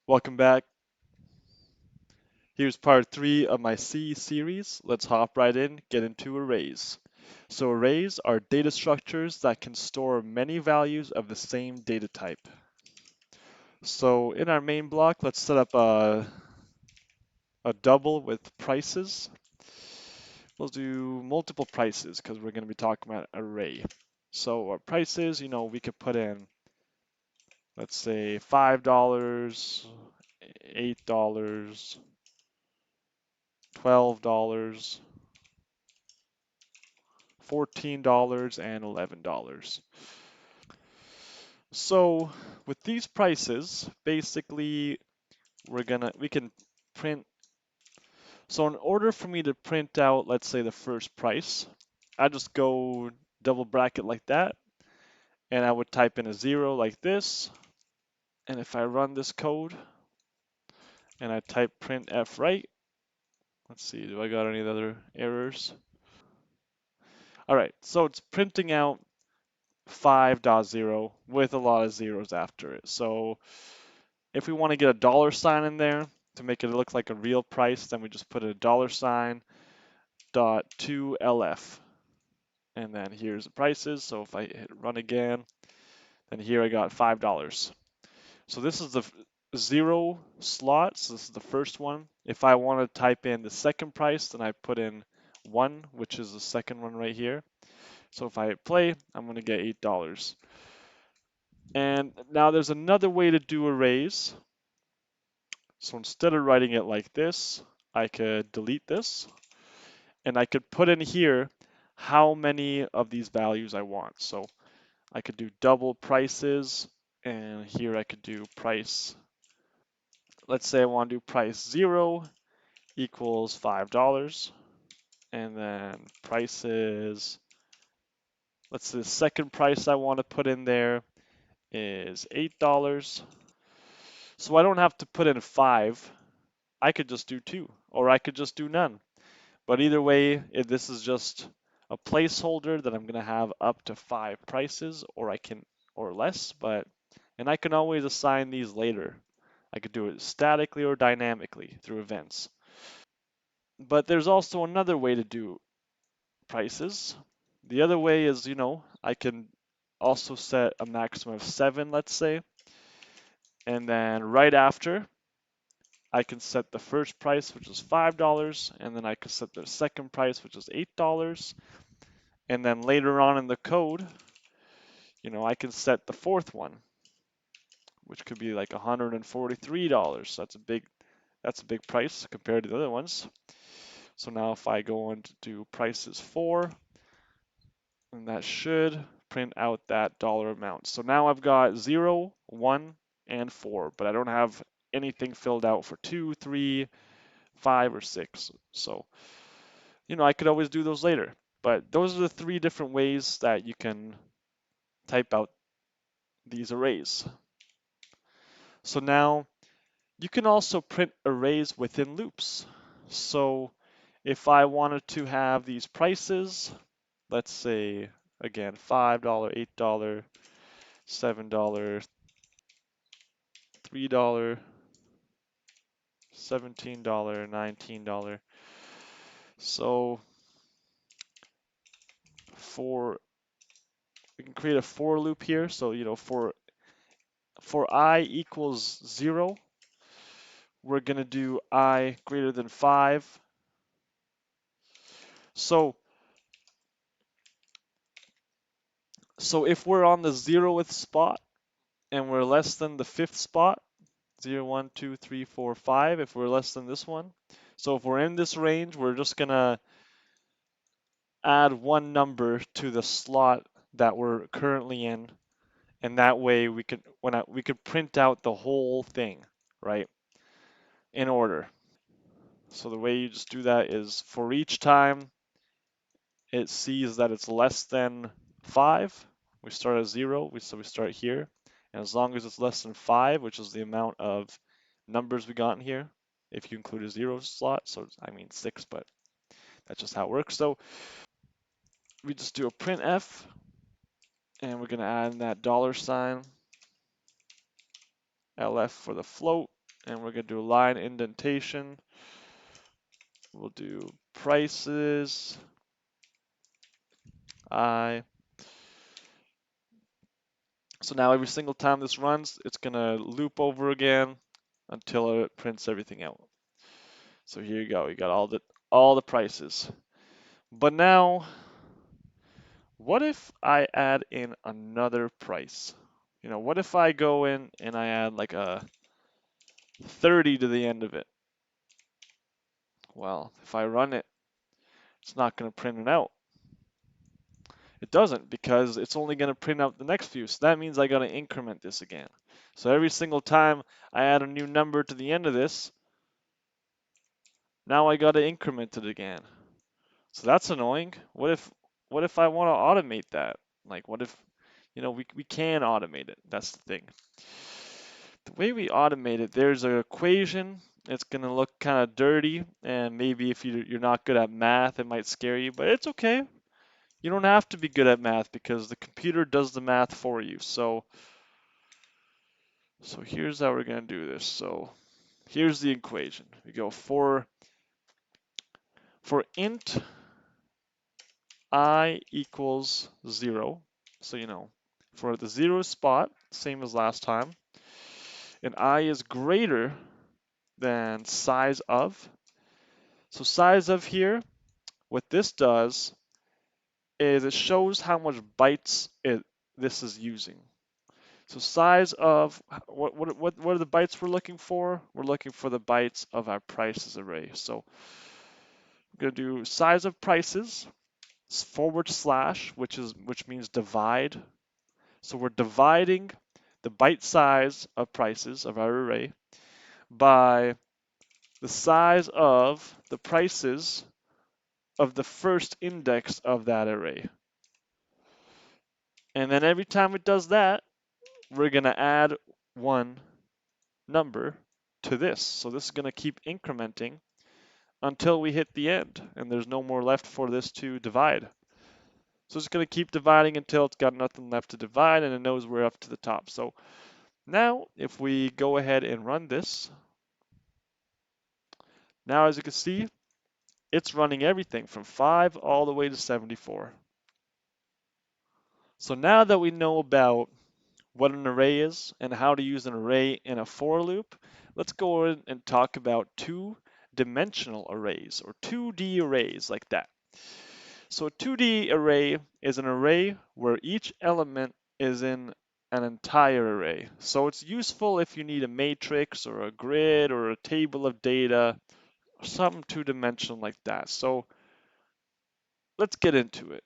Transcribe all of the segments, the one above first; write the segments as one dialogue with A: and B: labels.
A: Welcome back. Here's part 3 of my C series. Let's hop right in, get into arrays. So arrays are data structures that can store many values of the same data type. So in our main block, let's set up a double with prices. We'll do multiple prices because we're going to be talking about array. So our prices, we could put in, let's say $5, $8, $12, $14, and $11. So with these prices, basically we can print. So in order for me to print out, let's say the first price, I just go double bracket like that, and I would type in a 0 like this. And if I run this code and I type printf right, let's see, do I got any other errors? All right, so it's printing out 5.0 with a lot of zeros after it. So if we want to get a dollar sign in there to make it look like a real price, then we just put a dollar sign dot 2LF. And then here's the prices. So if I hit run again, then here I got $5. So this is the 0 slot. So this is the first one. If I want to type in the second price, then I put in 1, which is the second one right here. So if I hit play, I'm going to get $8. And now there's another way to do arrays. So instead of writing it like this, I could delete this and I could put in here how many of these values I want. So I could do double prices, and here I could do price. Let's say I want to do price 0 equals $5, and then prices, let's say the second price I want to put in there is $8. So I don't have to put in 5. I could just do 2, or I could just do none. But either way, if this is just a placeholder that I'm going to have up to 5 prices, or less, and I can always assign these later. I could do it statically or dynamically through events. But there's also another way to do prices. The other way is, I can also set a maximum of 7, let's say, and then right after, I can set the first price, which is $5, and then I can set the second price, which is $8. And then later on in the code, I can set the fourth one, which could be like $143. So that's a big price compared to the other ones. So now if I go on to do prices 4, then that should print out that dollar amount. So now I've got 0, 1, and 4, but I don't have anything filled out for 2, 3, 5, or 6. So, I could always do those later. But those are the 3 different ways that you can type out these arrays. So now you can also print arrays within loops. So if I wanted to have these prices, let's say again $5, $8, $7, $3, $17, $19. So for we can create a for loop here. So for I equals 0, we're gonna do I greater than 5. So so if we're on the 0th spot and we're less than the 5th spot, 0, 1, 2, 3, 4, 5, if we're less than this one. So if we're in this range, we're just gonna add one number to the slot that we're currently in, and that way we could print out the whole thing, right, in order. So the way you just do that is for each time it sees that it's less than 5, we start at 0, so we start here, and as long as it's less than 5, which is the amount of numbers we got in here, if you include a 0 slot, so I mean 6, but that's just how it works. So we just do a printf, and we're going to add in that dollar sign, LF for the float, and we're gonna do line indentation. We'll do prices, I. So now every single time this runs, it's gonna loop over again until it prints everything out. So here you go, you got all the prices. But now, what if I add in another price? What if I go in and I add like a 30 to the end of it? Well, if I run it, it's not going to print it out. It doesn't because it's only going to print out the next few. So that means I got to increment this again. So every single time I add a new number to the end of this, now I got to increment it again. So that's annoying. What if I want to automate that? Like what if, we can automate it. That's the thing. The way we automate it, there's an equation. It's going to look kind of dirty, and maybe if you're not good at math, it might scare you, but it's okay. You don't have to be good at math because the computer does the math for you. So here's how we're going to do this. So here's the equation. We go for int I equals 0. So, for the 0 spot, same as last time, and I is greater than size of. So size of here, what this does is it shows how much bytes this is using. So size of, what are the bytes we're looking for? We're looking for the bytes of our prices array. So we're going to do size of prices / which means divide. So we're dividing the byte size of prices of our array by the size of the prices of the first index of that array. And then every time it does that, we're going to add one number to this. So this is going to keep incrementing until we hit the end, and there's no more left for this to divide. So it's going to keep dividing until it's got nothing left to divide, and it knows we're up to the top. So now, if we go ahead and run this, now as you can see, it's running everything from 5 all the way to 74. So now that we know about what an array is and how to use an array in a for loop, let's go in and talk about two-dimensional arrays or 2D arrays like that. So a 2D array is an array where each element is in an entire array. So it's useful if you need a matrix or a grid or a table of data, something two-dimensional like that. So let's get into it.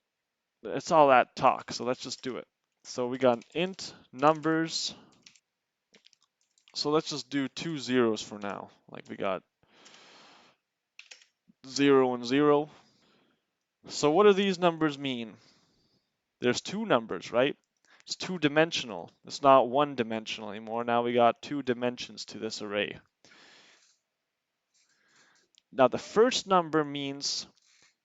A: It's all that talk, so let's just do it. So we got int numbers. So let's just do 2 zeros for now. Like we got 0 and 0. So what do these numbers mean? There's two numbers, right? It's two-dimensional. It's not one-dimensional anymore. Now we got 2 dimensions to this array. Now the first number means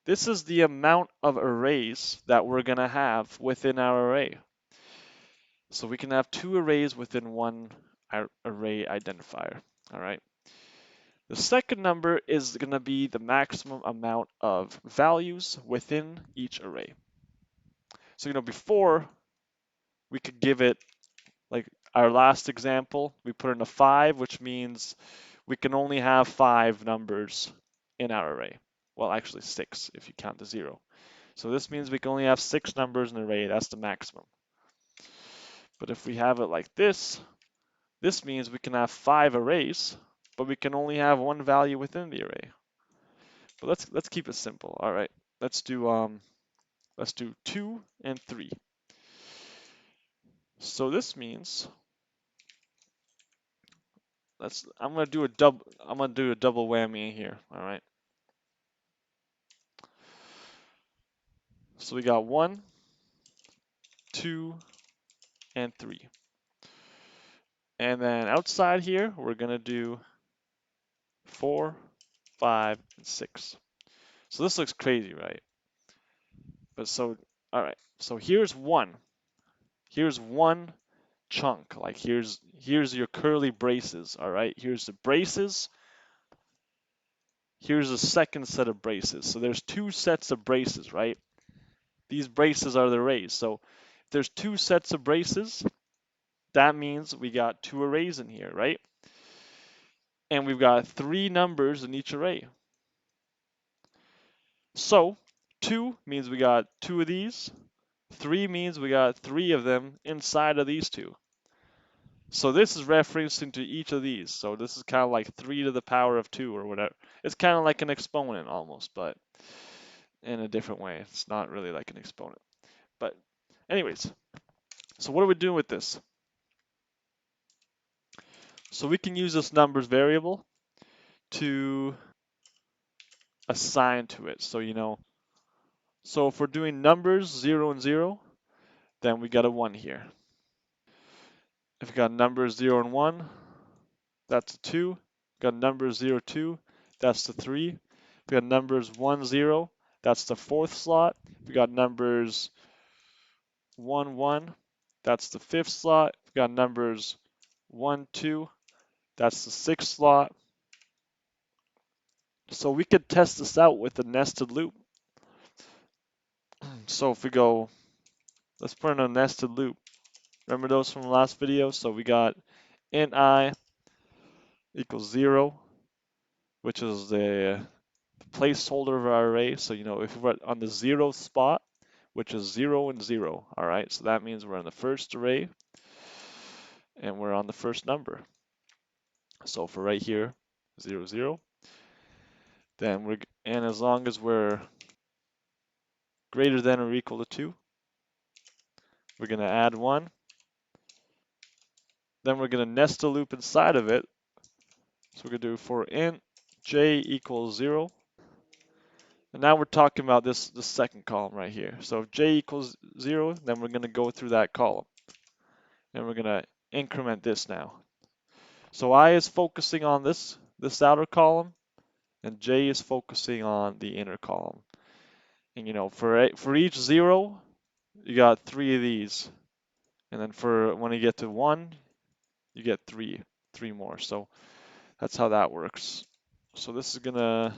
A: this is the amount of arrays that we're going to have within our array. So we can have 2 arrays within one array identifier. All right. The second number is going to be the maximum amount of values within each array. So, before we could give it, like our last example, we put in a 5, which means we can only have 5 numbers in our array. Well, actually 6 if you count the 0. So this means we can only have 6 numbers in an array. That's the maximum. But if we have it like this means we can have 5 arrays, but we can only have 1 value within the array. But let's keep it simple. All right, let's do 2 and 3. So this means I'm gonna do a double whammy here. All right. So we got 1, 2, and 3. And then outside here, we're gonna do 4, 5, and 6. So this looks crazy, right? But all right. So here's one chunk. Like here's here's your curly braces, all right? Here's the braces. Here's a second set of braces. So there's two sets of braces, right? These braces are the arrays. So if there's two sets of braces, that means we got two arrays in here, right? And we've got three numbers in each array. So 2 means we got two of these. 3 means we got three of them inside of these two. So this is referencing to each of these. So this is kind of like 3 to the power of 2 or whatever. It's kind of like an exponent almost, but in a different way. It's not really like an exponent. But anyways, so what are we doing with this? So we can use this numbers variable to assign to it. So, so if we're doing numbers 0 and 0, then we got a 1 here. If we got numbers 0 and 1, that's a 2. Got numbers 0, 2, that's the 3. We got numbers 1, 0, that's the fourth slot. We got numbers 1, 1, that's the fifth slot. We got numbers 1, 2, that's the sixth slot. So we could test this out with a nested loop. So if we go, let's put in a nested loop. Remember those from the last video? So we got int I equals 0, which is the placeholder of our array. So, if we're on the 0th spot, which is 0 and 0, all right? So that means we're on the first array and we're on the first number. So for right here, 0, 0, then and as long as we're greater than or equal to 2, we're going to add 1. Then we're going to nest a loop inside of it. So we're going to do for int j equals 0. And now we're talking about this second column right here. So if j equals 0, then we're going to go through that column. And we're going to increment this now. So I is focusing on this outer column, and j is focusing on the inner column. And for each 0, you got 3 of these. And then for when you get to 1, you get 3 more. So that's how that works. So this is gonna,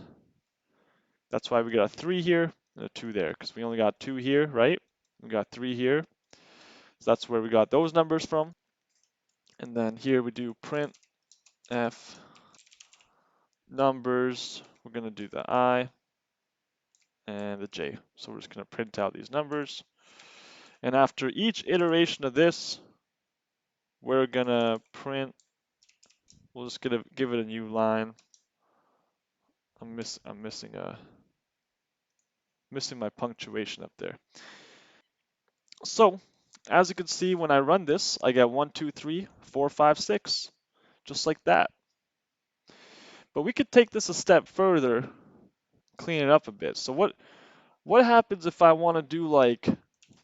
A: that's why we got a 3 here and a 2 there, because we only got 2 here, right? We got 3 here. So that's where we got those numbers from. And then here we do print f numbers. We're gonna do the I and the j. So we're just gonna print out these numbers. And after each iteration of this, we're gonna print, we'll just give it a new line. I'm missing my punctuation up there. So as you can see, when I run this, I get 1, 2, 3, 4, 5, 6, just like that. But we could take this a step further, clean it up a bit. So what happens if I want to do like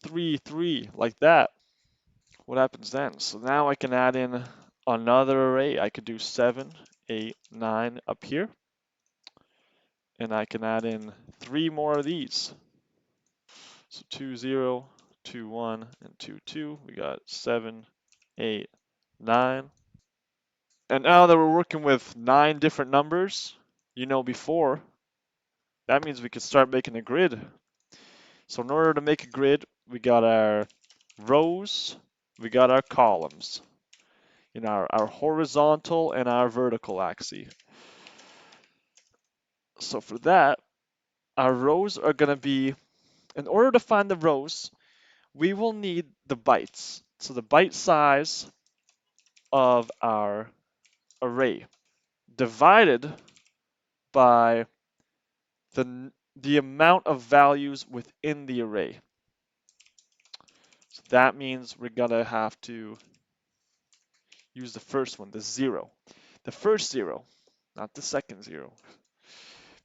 A: 3, 3, like that? What happens then? So now I can add in another array. I could do 7, 8, 9 up here. And I can add in 3 more of these. So 2, 0, 2, 1, and 2, 2. We got 7, 8, 9. And now that we're working with 9 different numbers, before, that means we could start making a grid. So in order to make a grid, we got our rows, we got our columns, our horizontal and our vertical axis. So for that, our rows are going to be, in order to find the rows, we will need the bytes. So the byte size of our array divided by the amount of values within the array. So that means we're gonna have to use the first one, the 0. The first 0, not the second 0.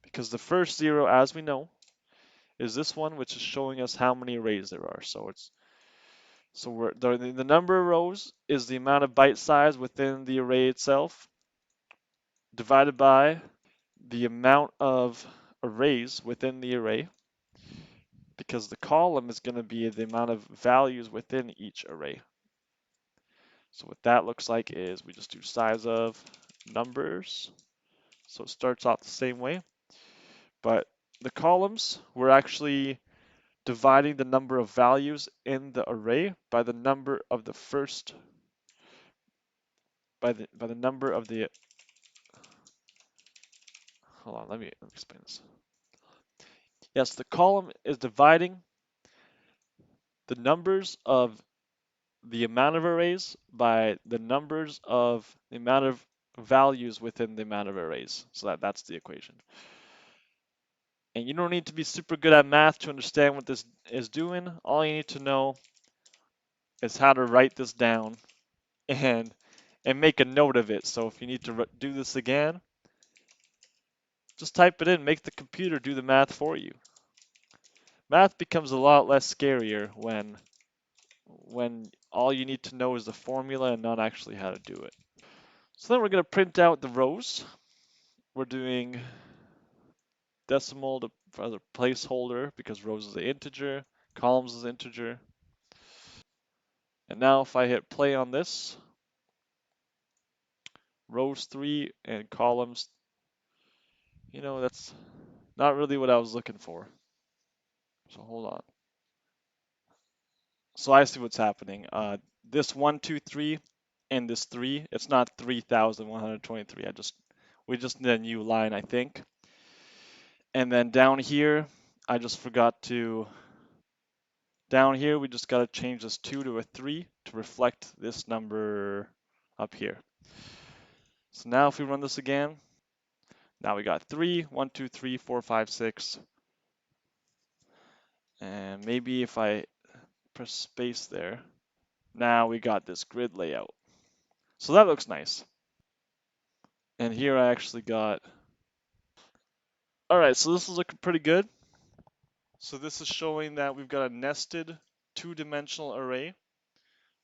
A: Because the first 0, as we know, is this one, which is showing us how many arrays there are. So the number of rows is the amount of byte size within the array itself, divided by the amount of arrays within the array, because the column is going to be the amount of values within each array. So what that looks like is we just do size of numbers. So it starts off the same way, but the columns, we're actually dividing the number of values in the array by the number of the first, by the number of the, hold on, let me explain this. Yes, the column is dividing the numbers of the amount of arrays by the numbers of the amount of values within the amount of arrays. So that's the equation. And you don't need to be super good at math to understand what this is doing. All you need to know is how to write this down and make a note of it. So if you need to do this again, just type it in, make the computer do the math for you. Math becomes a lot less scarier when all you need to know is the formula and not actually how to do it. So then we're going to print out the rows. We're doing decimal as a placeholder because rows is an integer, columns is integer. And now if I hit play on this, rows 3 and columns, that's not really what I was looking for. So hold on. So I see what's happening. This 1, 2, 3 and this 3, it's not 3,123. We just need a new line, I think. And then down here, I just forgot to, down here, we just got to change this 2 to a 3 to reflect this number up here. So now if we run this again, now we got 3, 1, 2, 3, 4, 5, 6. And maybe if I press space there, now we got this grid layout. So that looks nice. And here I actually got, all right, so this is looking pretty good. So this is showing that we've got a nested two-dimensional array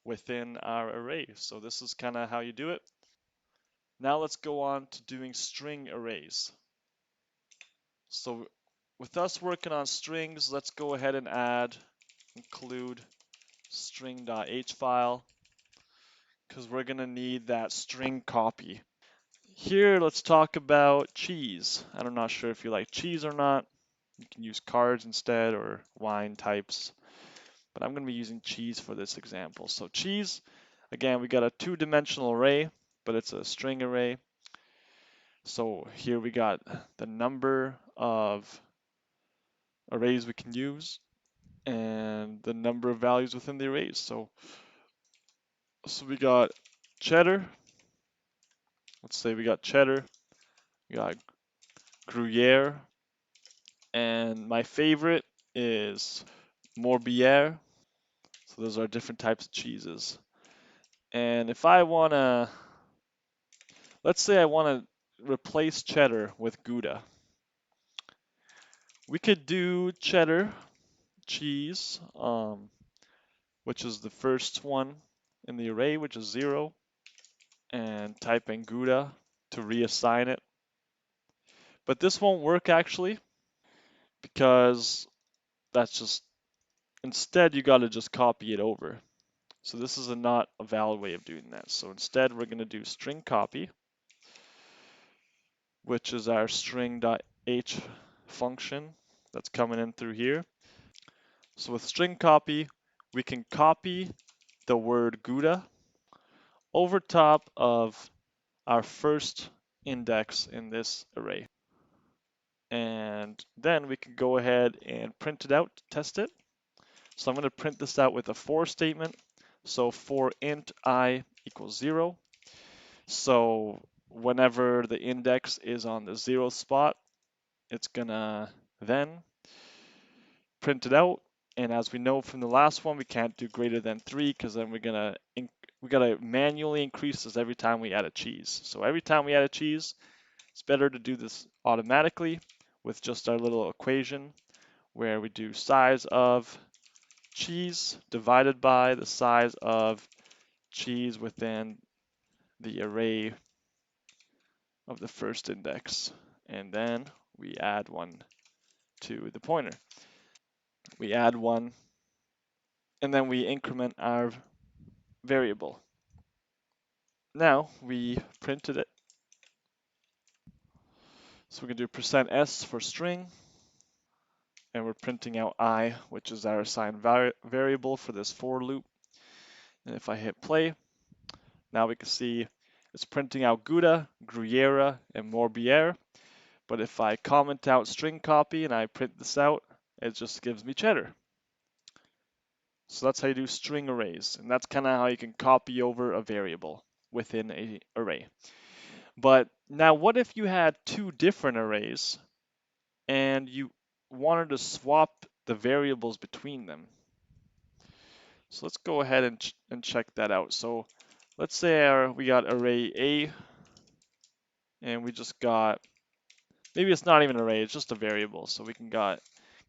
A: within our array. So this is kind of how you do it. Now let's go on to doing string arrays. So with us working on strings, let's go ahead and include string.h file because we're going to need that string copy. Here, let's talk about cheese. I'm not sure if you like cheese or not. You can use cards instead or wine types, but I'm going to be using cheese for this example. So cheese, again, we got a two-dimensional array, but it's a string array. So here we got the number of arrays we can use and the number of values within the arrays. So we got cheddar. Let's say we got cheddar, we got Gruyere, and my favorite is Morbier. So those are different types of cheeses. And if I wanna, let's say I wanna replace cheddar with Gouda. We could do cheddar cheese, which is the first one in the array, which is 0, and type in Gouda to reassign it. But this won't work actually, because that's just, instead you gotta just copy it over. So this is not a valid way of doing that. So instead we're gonna do string copy, which is our string.h function that's coming in through here. So with string copy, we can copy the word Gouda over top of our first index in this array. And then we can go ahead and print it out to test it. So I'm going to print this out with a for statement. So for int I equals 0. So whenever the index is on the 0 spot, it's going to then print it out. And as we know from the last one, we can't do greater than 3 because then we gotta manually increase this every time we add a cheese. So every time we add a cheese, it's better to do this automatically with just our little equation where we do size of cheese divided by the size of cheese within the array of the first index. And then we add 1 to the pointer. We add 1, and then we increment our variable. Now we printed it. So we can do %s for string, and we're printing out I, which is our assigned variable for this for loop. And if I hit play, now we can see it's printing out Gouda, Gruyere, and Morbier. But if I comment out string copy and I print this out, it just gives me cheddar. So that's how you do string arrays, and that's kind of how you can copy over a variable within an array. But now what if you had two different arrays and you wanted to swap the variables between them? So let's go ahead and check that out. So let's say we got array A and we just got, maybe it's not even an array, it's just a variable. So we can got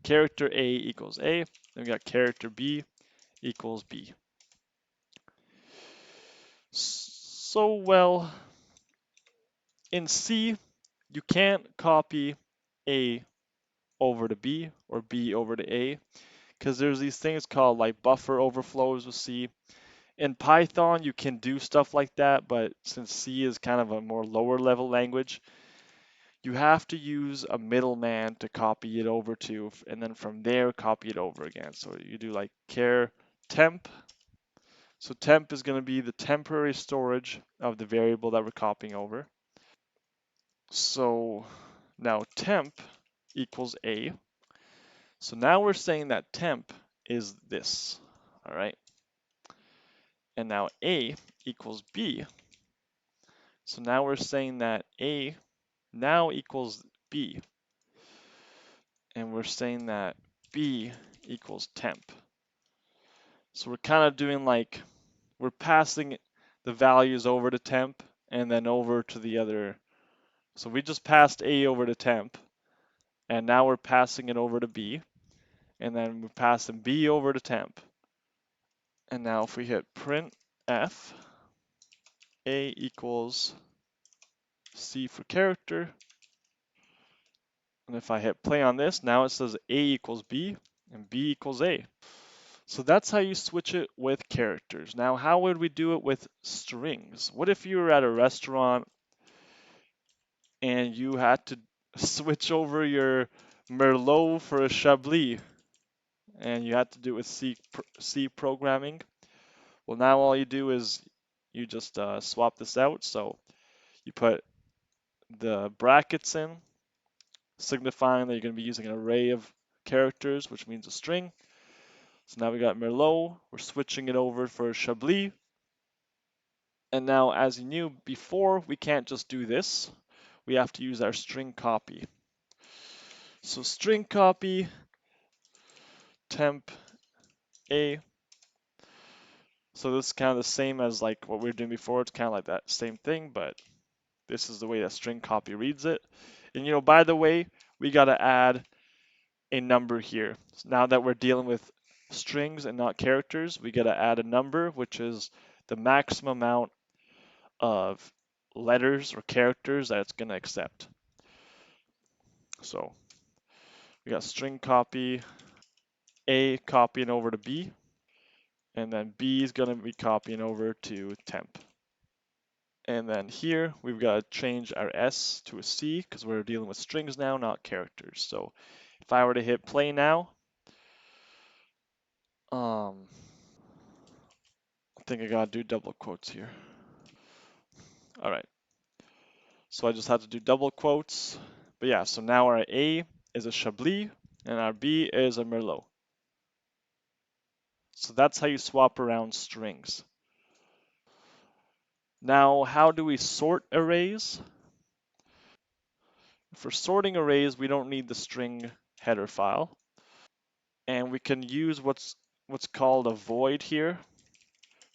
A: character A equals A, and we got character B equals B. So well, in C, you can't copy A over to B or B over to A because there's these things called like buffer overflows with C. In Python, you can do stuff like that, but since C is kind of a more lower level language, you have to use a middleman to copy it over to, and then from there copy it over again. So you do like char temp. So temp is going to be the temporary storage of the variable that we're copying over. So now temp equals A. So now we're saying that temp is this, all right? And now A equals B. So now we're saying that A now equals B. And we're saying that B equals temp. So we're kind of doing like, we're passing the values over to temp and then over to the other. So we just passed A over to temp, and now we're passing it over to B, and then we're passing B over to temp. And now if we hit print F, A equals C for character, and if I hit play on this, now it says A equals B and B equals A. So that's how you switch it with characters. Now, how would we do it with strings? What if you were at a restaurant and you had to switch over your Merlot for a Chablis and you had to do it with C programming? Well, now all you do is you just swap this out. So you put the brackets in, signifying that you're going to be using an array of characters, which means a string. So now we got Merlot, we're switching it over for Chablis. And now, as you knew before, we can't just do this. We have to use our string copy. So string copy temp A. So this is kind of the same as like what we were doing before. It's kind of like that same thing, but this is the way that string copy reads it. And by the way, we got to add a number here. So now that we're dealing with strings and not characters, we got to add a number, which is the maximum amount of letters or characters that it's going to accept. So we got string copy A copying over to B, and then B is going to be copying over to temp. And then here we've got to change our S to a C because we're dealing with strings now, not characters. So if I were to hit play now, I think I gotta do double quotes here. All right, so I just had to do double quotes. But yeah, so now our A is a Chablis and our B is a Merlot. So that's how you swap around strings. Now, how do we sort arrays? For sorting arrays, we don't need the string header file. And we can use what's called a void here.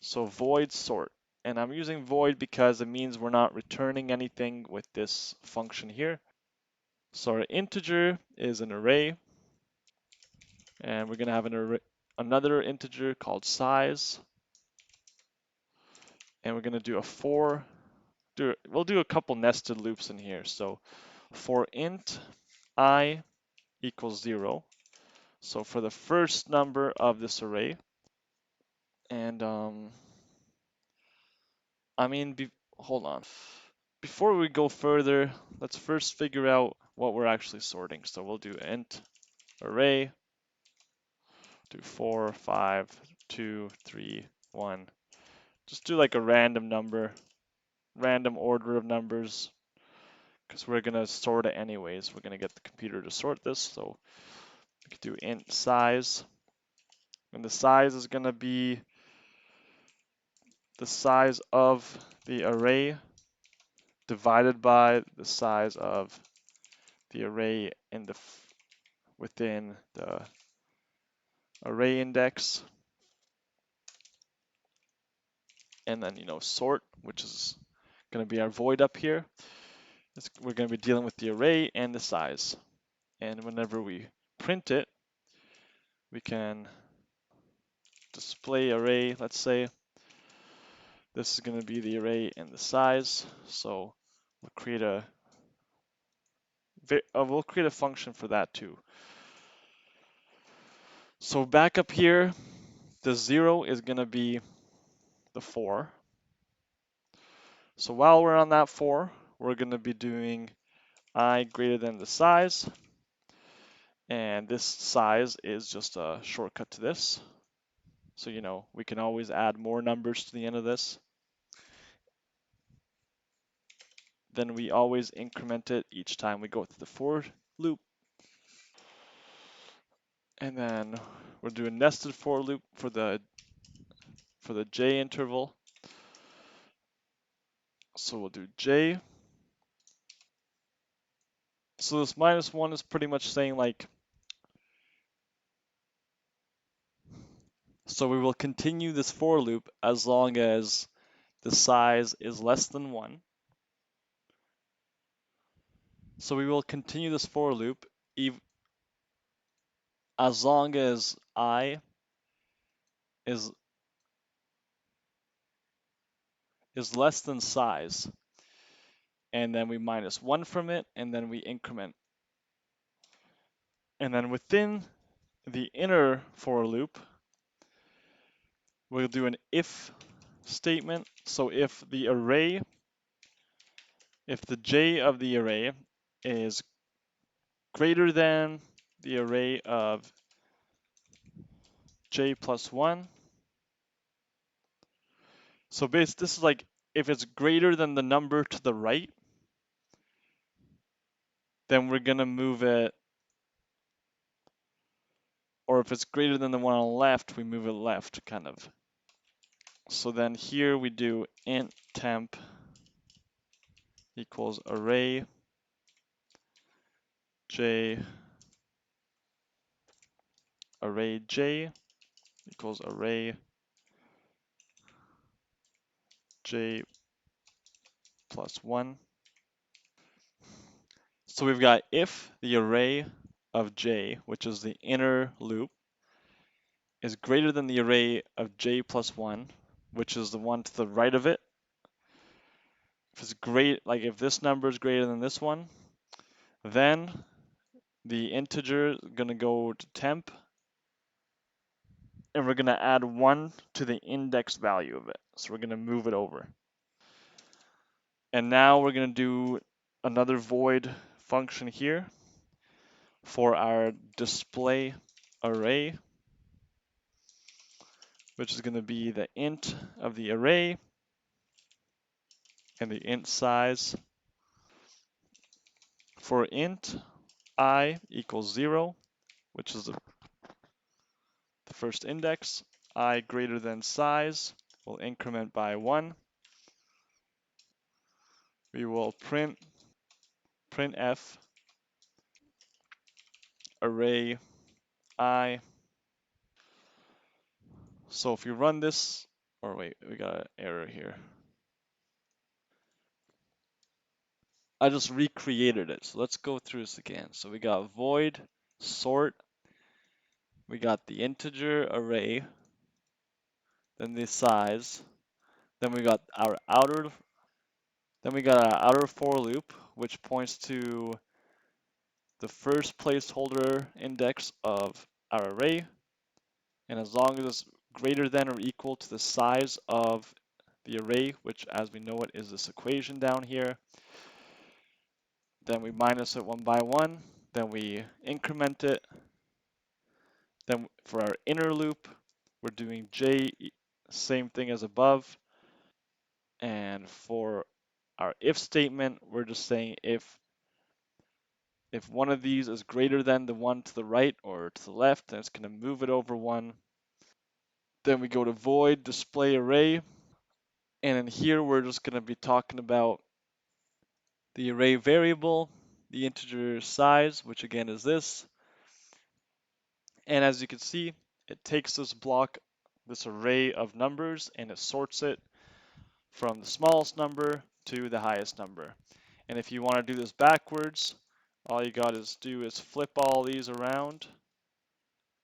A: So void sort. And I'm using void because it means we're not returning anything with this function here. So our integer is an array. And we're going to have another integer called size. And we're going to do a for. We'll do a couple nested loops in here. So for int I equals 0. So for the first number of this array, and I mean, hold on. Before we go further, let's first figure out what we're actually sorting. So we'll do int array, do 4, 5, 2, 3, 1. Just do like a random number, random order of numbers, because we're gonna sort it anyways. We're gonna get the computer to sort this, so we could do int size, and the size is gonna be the size of the array divided by the size of the array in the within the array index, and then sort, which is going to be our void up here. We're going to be dealing with the array and the size, and whenever we print it, we can display array. Let's say this is going to be the array and the size, so we'll create a function for that too. So back up here, the 0 is going to be the 4. So while we're on that 4, we're going to be doing I greater than the size, and this size is just a shortcut to this. So we can always add more numbers to the end of this. Then we always increment it each time we go through the for loop. And then we'll do a nested for loop for the j interval. So we'll do j. So this -1 is pretty much saying like, so we will continue this for loop as long as the size is less than 1. So we will continue this for loop as long as I is less than size, and then we -1 from it, and then we increment. And then within the inner for loop, we'll do an if statement. So if the j of the array is greater than the array of j plus 1, so basically this is like if it's greater than the number to the right, then we're gonna move it, or if it's greater than the one on the left, we move it left, kind of. So then here we do int temp equals array j equals array j plus 1. So we've got if the array of j, which is the inner loop, is greater than the array of j plus 1, which is the one to the right of it. If it's great, like if this number is greater than this one, then the integer is going to go to temp, and we're going to add 1 to the index value of it. So we're going to move it over. And now we're going to do another void function here for our display array, which is going to be the int of the array and the int size. For int I equals 0, which is the first index, I greater than size will increment by 1. We will printf array I. So if you run this, or wait, we got an error here. I just recreated it. So let's go through this again. So we got void sort, we got the integer array, then the size, then we got our outer for loop, which points to the first placeholder index of our array, and as long as it's greater than or equal to the size of the array, which as we know it is this equation down here. Then we minus it one by one. Then we increment it. Then for our inner loop, we're doing j, same thing as above. And for our if statement, we're just saying if one of these is greater than the one to the right or to the left, then it's going to move it over one. Then we go to void display array. And in here, we're just going to be talking about the array variable, the integer size, which again is this. And as you can see, it takes this block, this array of numbers, and it sorts it from the smallest number to the highest number. And if you want to do this backwards, all you got to do is flip all these around.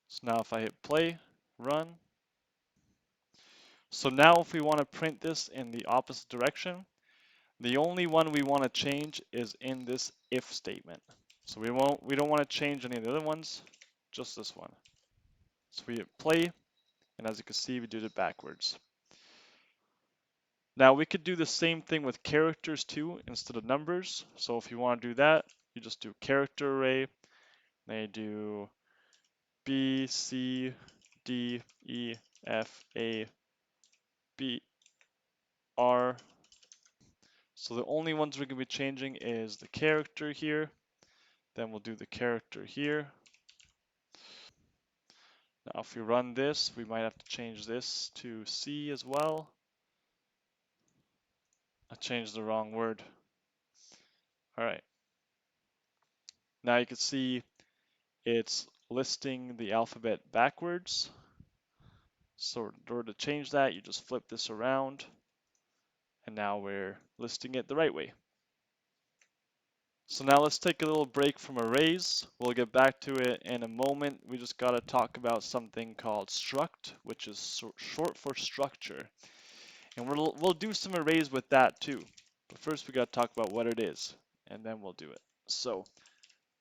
A: So now if I hit play, run. So now if we want to print this in the opposite direction, the only one we want to change is in this if statement. So we don't want to change any of the other ones, just this one. So we hit play, and as you can see, we did it backwards. Now we could do the same thing with characters too, instead of numbers. So if you want to do that, you just do character array, then you do B, C, D, E, F, A, B, R. So the only ones we're going to be changing is the character here, then we'll do the character here. Now if we run this, we might have to change this to C as well. I changed the wrong word. All right. Now you can see it's listing the alphabet backwards. So in order to change that, you just flip this around, and now we're listing it the right way. So now let's take a little break from arrays. We'll get back to it in a moment. We just got to talk about something called struct, which is short for structure. And we'll do some arrays with that too. But first we got to talk about what it is, and then we'll do it. So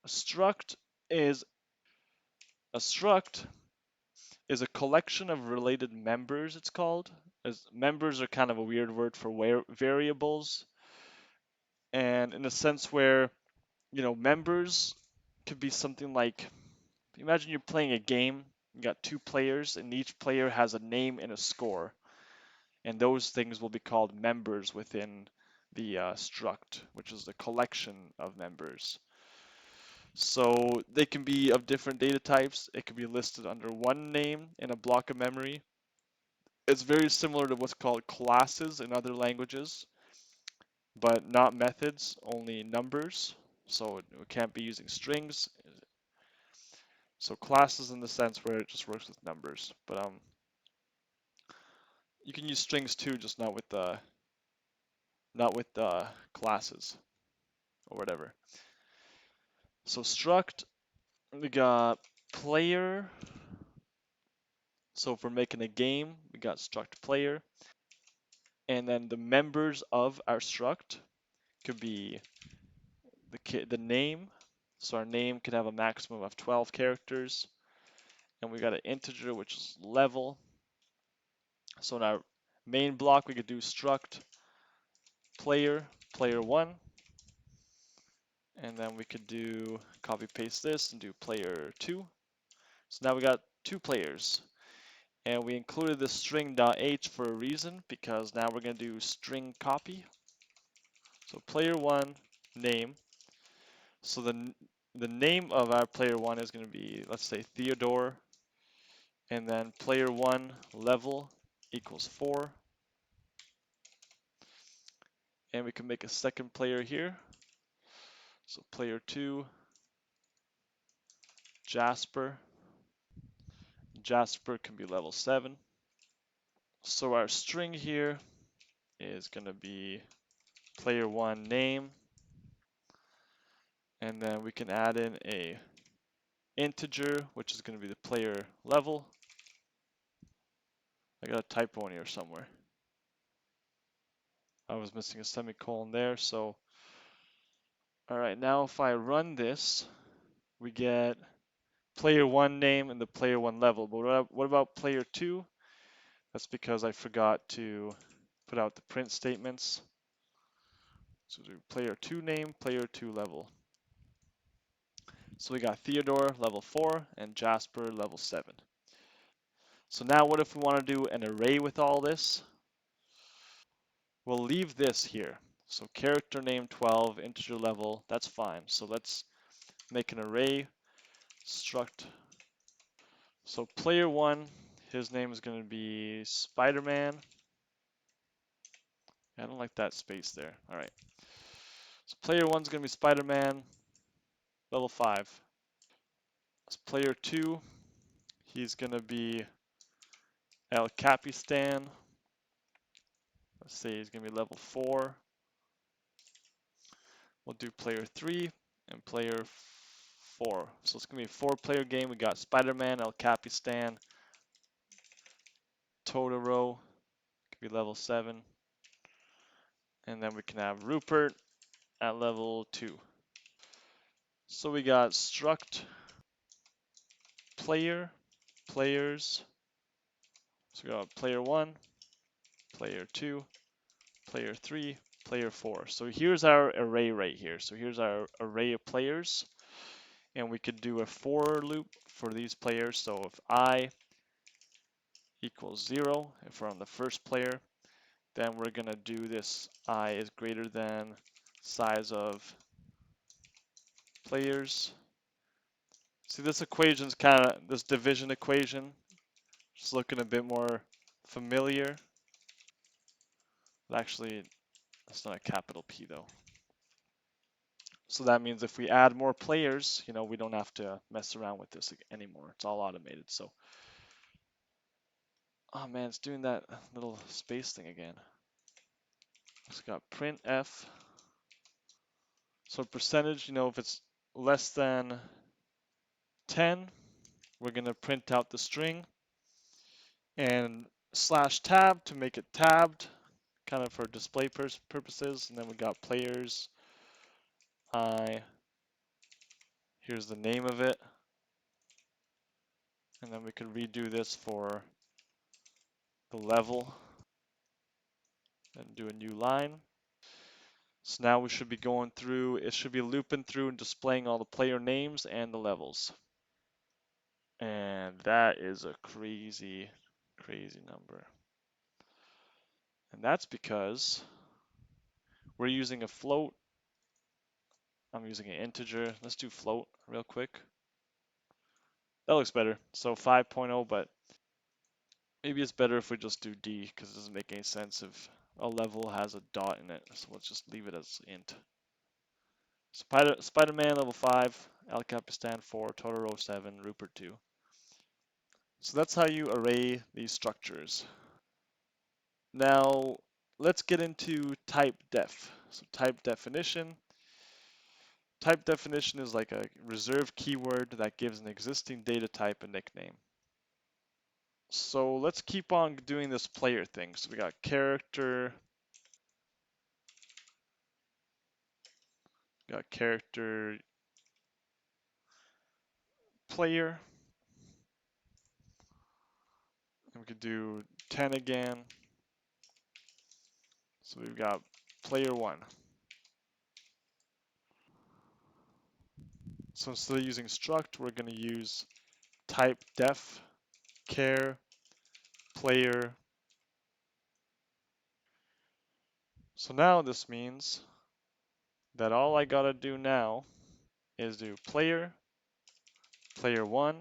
A: a struct is a struct is a collection of related members, it's called. As members are kind of a weird word for variables. And in a sense where, members could be something like, imagine you're playing a game, you got two players, and each player has a name and a score. And those things will be called members within the struct, which is the collection of members. So they can be of different data types. It can be listed under one name in a block of memory. It's very similar to what's called classes in other languages, but not methods, only numbers. So it can't be using strings. So classes in the sense where it just works with numbers, but you can use strings too, just not with classes or whatever. So struct, we got player. So if we're making a game, we got struct player. And then the members of our struct could be the name. So our name can have a maximum of 12 characters. And we got an integer, which is level. So in our main block, we could do struct player, player1. And then we could do copy paste this and do player2. So now we got two players. And we included the string.h for a reason, because now we're going to do string copy. So player1 name. So the name of our player1 is going to be, let's say, Theodore. And then player1 level equals 4. And we can make a second player here. So player2 Jasper. Jasper can be level 7. So our string here is going to be player1 name. And then we can add in a integer, which is going to be the player level. I got a typo in here somewhere. I was missing a semicolon there. So, all right, now if I run this, we get player1 name and the player1 level. But what about player2? That's because I forgot to put out the print statements. So do player 2 name, player 2 level. So we got Theodore level 4 and Jasper level 7. So now what if we want to do an array with all this? We'll leave this here. So character name 12, integer level, that's fine. So let's make an array struct. So player 1, his name is going to be Spider-Man. I don't like that space there. All right. So player 1 is going to be Spider-Man level 5. So player 2, he's going to be El Capistan. Let's say he's going to be level 4. We'll do player 3 and player 4. So it's going to be a 4-player game. We got Spider-Man, El Capistan, Totoro, could be level 7. And then we can have Rupert at level 2. So we got struct player, players. So we got player 1, player 2, player 3, player 4. So here's our array right here. So here's our array of players. And we could do a for loop for these players. So if I equals 0, if we're on the first player, then we're going to do this I is greater than size of players. See, this equation's kind of, this division equation, just looking a bit more familiar. But actually, that's not a capital P though. So that means if we add more players, you know, we don't have to mess around with this anymore. It's all automated. So, oh man, it's doing that little space thing again. So we got printf. So percentage, you know, if it's less than 10, we're going to print out the string, and slash tab to make it tabbed, kind of for display purposes. And then we got players I, here's the name of it. And then we could redo this for the level and do a new line. So now we should be going through, it should be looping through and displaying all the player names and the levels. And that is a crazy, crazy number. And that's because we're using a float. I'm using an integer. Let's do float real quick. That looks better. So 5.0, but maybe it's better if we just do D because it doesn't make any sense if a level has a dot in it. So let's just leave it as int. Spider-Man level 5, El Capistan 4, Totoro 7, Rupert 2. So that's how you array these structures. Now let's get into typedef. So type definition. Type definition is like a reserved keyword that gives an existing data type a nickname. So let's keep on doing this player thing. So we got character, got character player, and we could do 10 again. So we've got player 1. So instead of using struct, we're going to use typedef char player. So now this means that all I gotta do now is do player, player 1,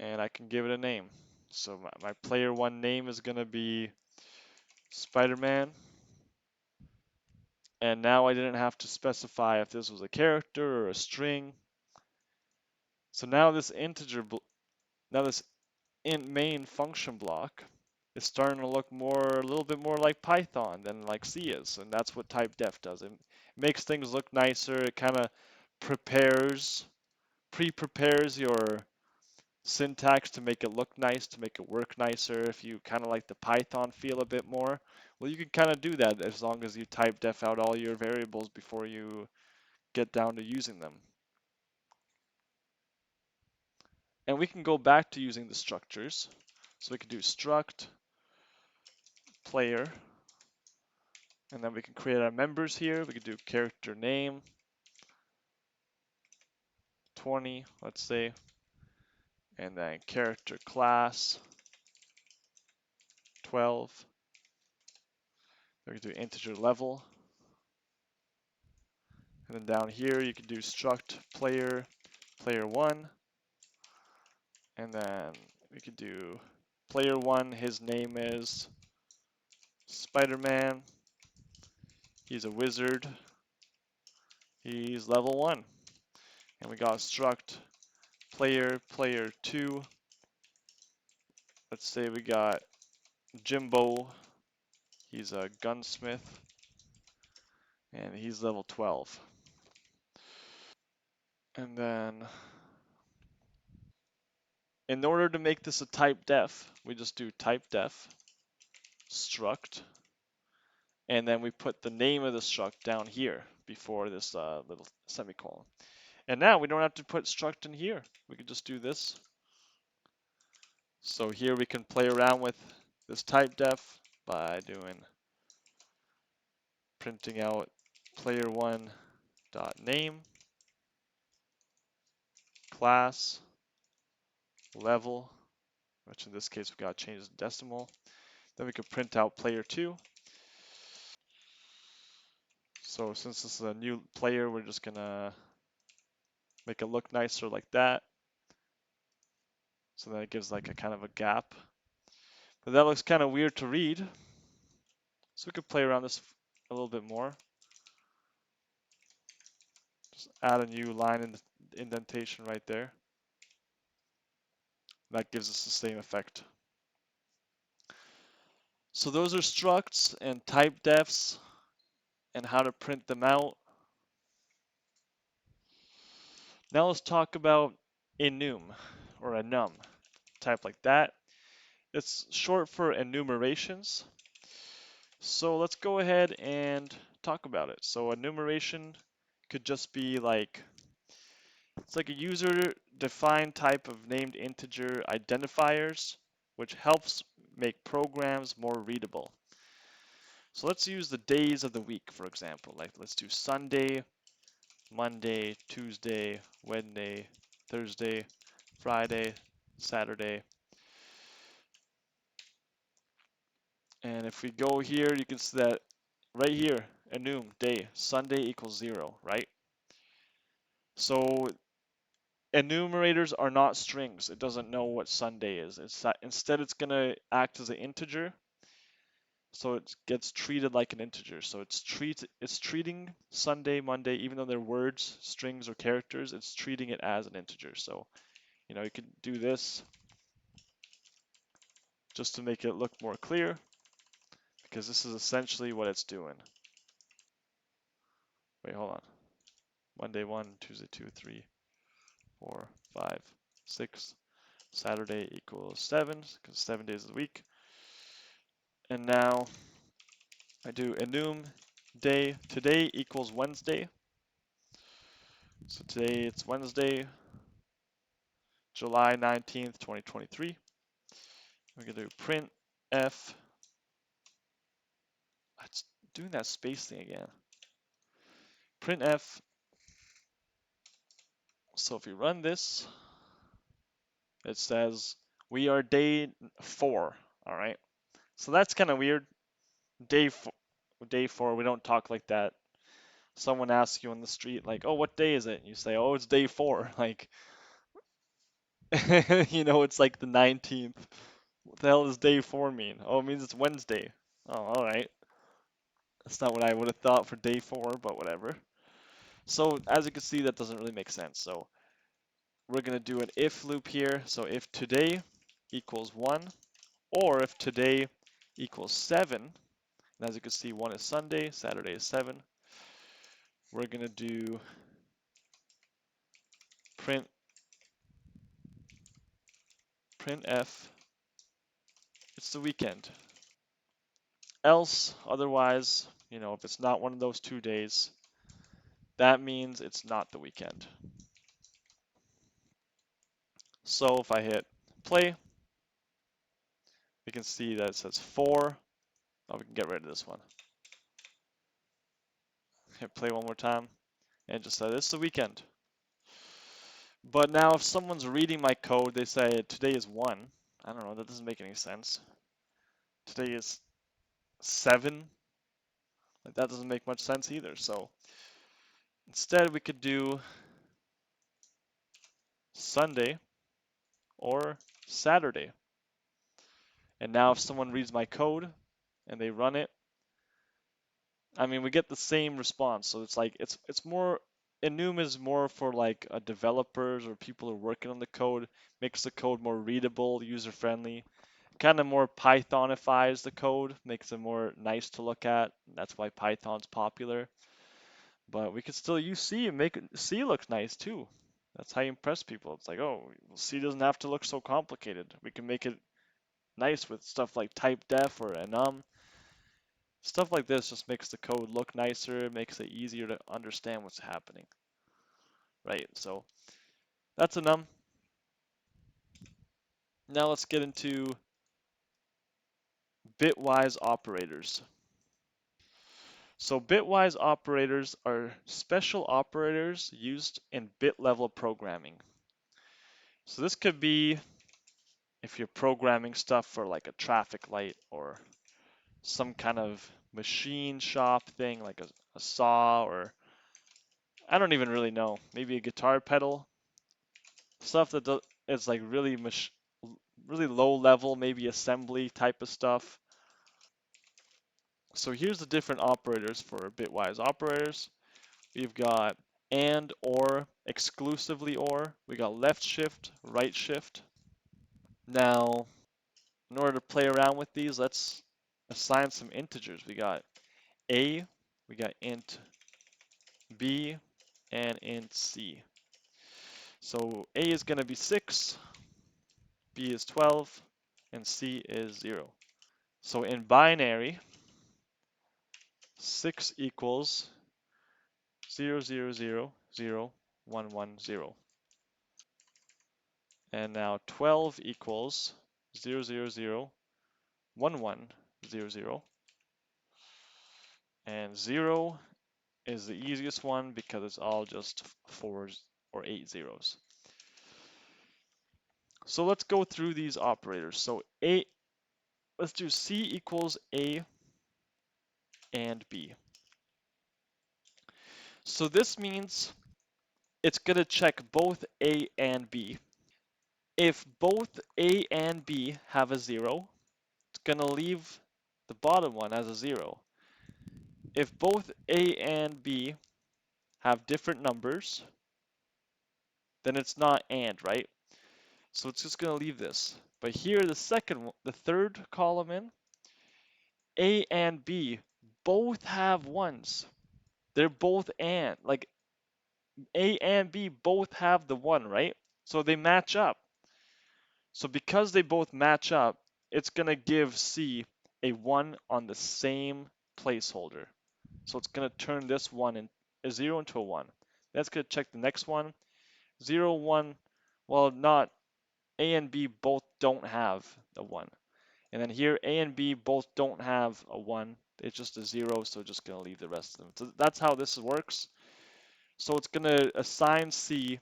A: and I can give it a name. So my player 1 name is gonna be Spider-Man. And now I didn't have to specify if this was a character or a string. So now this now this int main function block is starting to look a little bit more like Python than like C is, and that's what typedef does. It makes things look nicer. It kind of pre-prepares your syntax to make it look nice, to make it work nicer. If you kind of like the Python feel a bit more, well, you can kind of do that as long as you typedef out all your variables before you get down to using them. And we can go back to using the structures. So we can do struct player. And then we can create our members here. We could do character name, 20, let's say. And then character class, 12. We could do integer level. And then down here, you can do struct player, player1. And then we could do player1, his name is Spider-Man. He's a wizard. He's level 1. And we got struct player, player2. Let's say we got Jimbo. He's a gunsmith. And he's level 12. And then in order to make this a typedef, we just do typedef struct, and then we put the name of the struct down here before this little semicolon. And now we don't have to put struct in here. We can just do this. So here we can play around with this typedef by doing printing out player1 dot name class level, which in this case we got to change the decimal. Then we could print out player2. So since this is a new player, we're just gonna make it look nicer like that. So then it gives like a kind of a gap. But that looks kind of weird to read. So we could play around this a little bit more. Just add a new line in the indentation right there. That gives us the same effect. So those are structs and typedefs and how to print them out. Now let's talk about enum or enum, type like that. It's short for enumerations. So let's go ahead and talk about it. So enumeration could just be like, it's like a user-defined type of named integer identifiers, which helps make programs more readable. So let's use the days of the week, for example. Like let's do Sunday, Monday, Tuesday, Wednesday, Thursday, Friday, Saturday. And if we go here, you can see that right here, enum, day, Sunday equals 0, right? So enumerators are not strings. It doesn't know what Sunday is. Instead, it's going to act as an integer. So it gets treated like an integer. So it's treating Sunday, Monday, even though they're words, strings, or characters, it's treating it as an integer. So, you know, you can do this just to make it look more clear, because this is essentially what it's doing. Wait, hold on. Monday 1, Tuesday 2, 3, 4, 5, 6. Saturday equals 7, because 7 days of the week. And now I do enum day. Today equals Wednesday. So today it's Wednesday, July 19th, 2023. We're going to do print f. It's doing that space thing again. Print f. So if you run this, it says we are day 4. All right. So that's kind of weird. Day 4. We don't talk like that. Someone asks you on the street, like, "Oh, what day is it?" And you say, "Oh, it's day 4." Like, you know, it's like the 19th. What the hell does day 4 mean? Oh, it means it's Wednesday. Oh, all right. That's not what I would have thought for day 4, but whatever. So as you can see, that doesn't really make sense. So we're going to do an if loop here. So if today equals 1, or if today equals 7, and as you can see, 1 is Sunday, Saturday is 7, we're going to do printf, it's the weekend. Else, otherwise, you know, if it's not one of those 2 days, that means it's not the weekend. So if I hit play, we can see that it says 4, Oh, we can get rid of this one. Hit play one more time and just say this is the weekend. But now if someone's reading my code, they say today is 1. I don't know, that doesn't make any sense. Today is 7. Like that doesn't make much sense either. So instead we could do Sunday or Saturday. And now if someone reads my code and they run it, I mean we get the same response. So it's like it's more Enum is more for like developers or people who are working on the code, makes the code more readable, user friendly. Kind of more Pythonifies the code, makes it more nice to look at. That's why Python's popular. But we could still use C and make C look nice too. That's how you impress people. It's like, oh, C doesn't have to look so complicated. We can make it nice with stuff like Typedef or Enum. Stuff like this just makes the code look nicer, makes it easier to understand what's happening. Right, so that's Enum. Now let's get into bitwise operators. So bitwise operators are special operators used in bit level programming. So this could be if you're programming stuff for like a traffic light or some kind of machine shop thing like a saw or I don't even really know, maybe a guitar pedal, stuff that is like really low level, maybe assembly type of stuff. So here's the different operators for bitwise operators. We've got and, or, exclusively or. We got left shift, right shift. Now, in order to play around with these, let's assign some integers. We got a, we got int b, and int c. So a is going to be 6, b is 12, and c is 0. So in binary, 6 equals 0, 0, 0, 0, 1, 1, 0. And now 12 equals 0, 0, 0, 1, 1, 0, 0. And 0 is the easiest one because it's all just 4s or 8 zeros. So let's go through these operators. So let's do C equals A and B. So this means it's going to check both A and B. If both A and B have a 0, it's going to leave the bottom one as a 0. If both A and B have different numbers, then it's not and, right? So it's just going to leave this. But here, the third column in, A and B both have ones. They're both and, like A and B both have the 1, right? So they match up. So because they both match up, it's going to give C a 1 on the same placeholder. So it's going to turn this a 0 into a 1. That's going to check the next one. 0, 1, well, not A and B both don't have a 1. And then here, A and B both don't have a 1. It's just a 0, so just going to leave the rest of them. So that's how this works. So it's going to assign C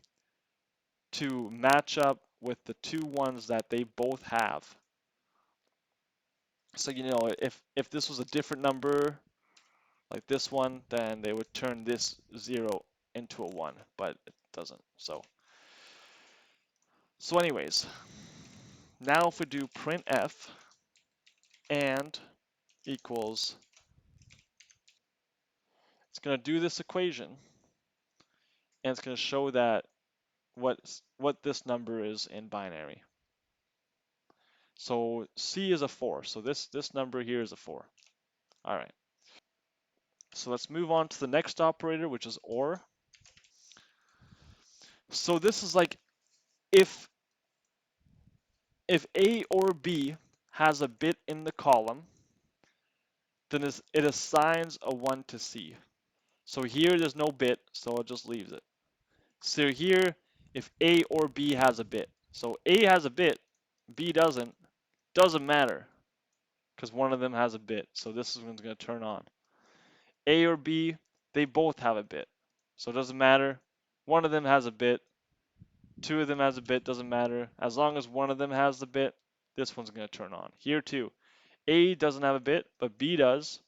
A: to match up with the two ones that they both have. So, if this was a different number, like this one, then they would turn this 0 into a 1, but it doesn't. So anyways, now if we do printf and equals, it's going to do this equation, and it's going to show that what this number is in binary. So C is a 4, so this number here is a 4. All right. So let's move on to the next operator, which is OR. So this is like if A or B has a bit in the column, then it assigns a 1 to C. So here there's no bit, so it just leaves it. So here, if A or B has a bit, so A has a bit, B doesn't matter. because one of them has a bit. So this one's going to turn on. A or B, they both have a bit. So it doesn't matter. One of them has a bit. Two of them has a bit, doesn't matter. As long as one of them has the bit, this one's going to turn on. Here too. A doesn't have a bit, but B does.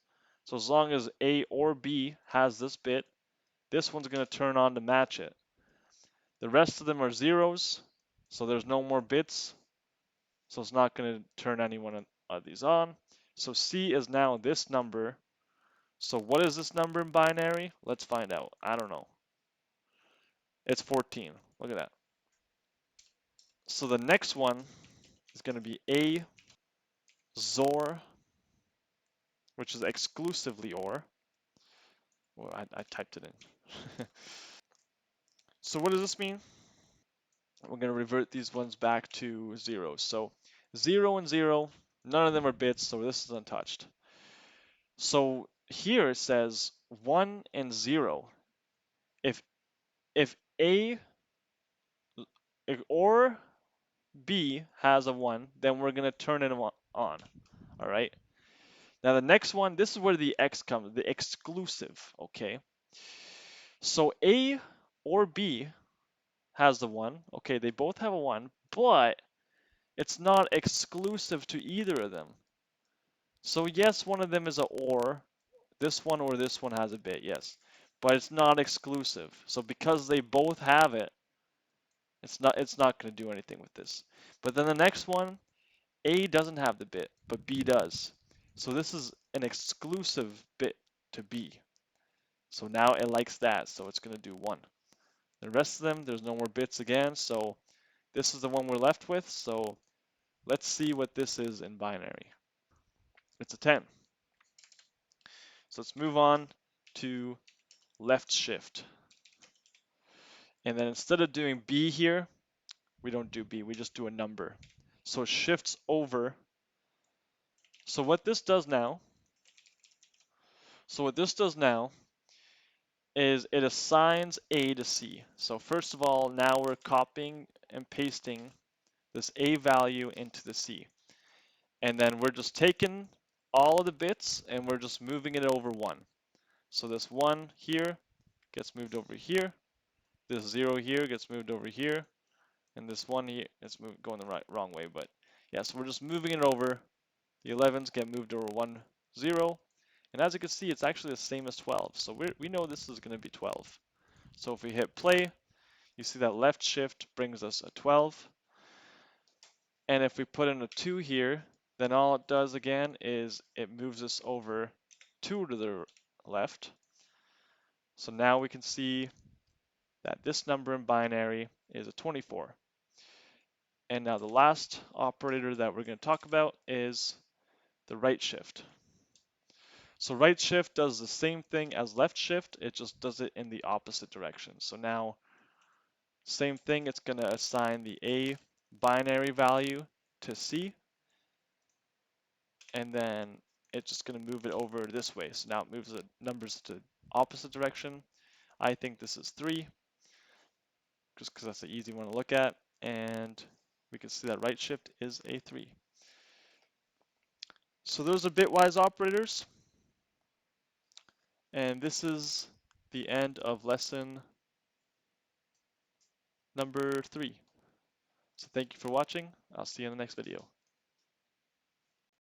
A: So as long as A or B has this bit, this one's going to turn on to match it. The rest of them are zeros, so there's no more bits. So it's not going to turn any one of these on. So C is now this number. So what is this number in binary? Let's find out. I don't know. It's 14. Look at that. So the next one is going to be A XOR, which is exclusively OR. Well, I typed it in. So what does this mean? We're going to revert these ones back to zeros. So 0 and 0, none of them are bits, so this is untouched. So here it says 1 and 0. If A or B has a 1, then we're going to turn it on. All right. Now the next one, this is where the X comes, the exclusive. Okay. So A or B has the 1. Okay, they both have a 1, but it's not exclusive to either of them. So yes, one of them is a or. This one or this one has a bit, yes. But it's not exclusive. So because they both have it, it's not going to do anything with this. But then the next one, A doesn't have the bit, but B does. So this is an exclusive bit to B. So now it likes that, so it's going to do 1. The rest of them, there's no more bits again, so this is the one we're left with. So let's see what this is in binary. It's a 10. So let's move on to left shift. And then instead of doing B here, we don't do B, we just do a number. So it shifts over. So what this does now is it assigns A to C. So first of all, now we're copying and pasting this A value into the C. And then we're just taking all of the bits and we're just moving it over 1. So this 1 here gets moved over here. This 0 here gets moved over here. And this 1 here is going the wrong way. But yeah, so we're just moving it over. The 11s get moved over 1, 0. And as you can see, it's actually the same as 12. So we know this is going to be 12. So if we hit play, you see that left shift brings us a 12. And if we put in a 2 here, then all it does again is it moves us over 2 to the left. So now we can see that this number in binary is a 24. And now the last operator that we're going to talk about is the right shift. So right shift does the same thing as left shift, it just does it in the opposite direction. So now, same thing, it's going to assign the A binary value to C, and then it's just going to move it over this way. So now it moves the numbers to opposite direction. I think this is 3, just because that's the easy one to look at, and we can see that right shift is a 3. So those are bitwise operators, and this is the end of lesson number 3. So thank you for watching. I'll see you in the next video.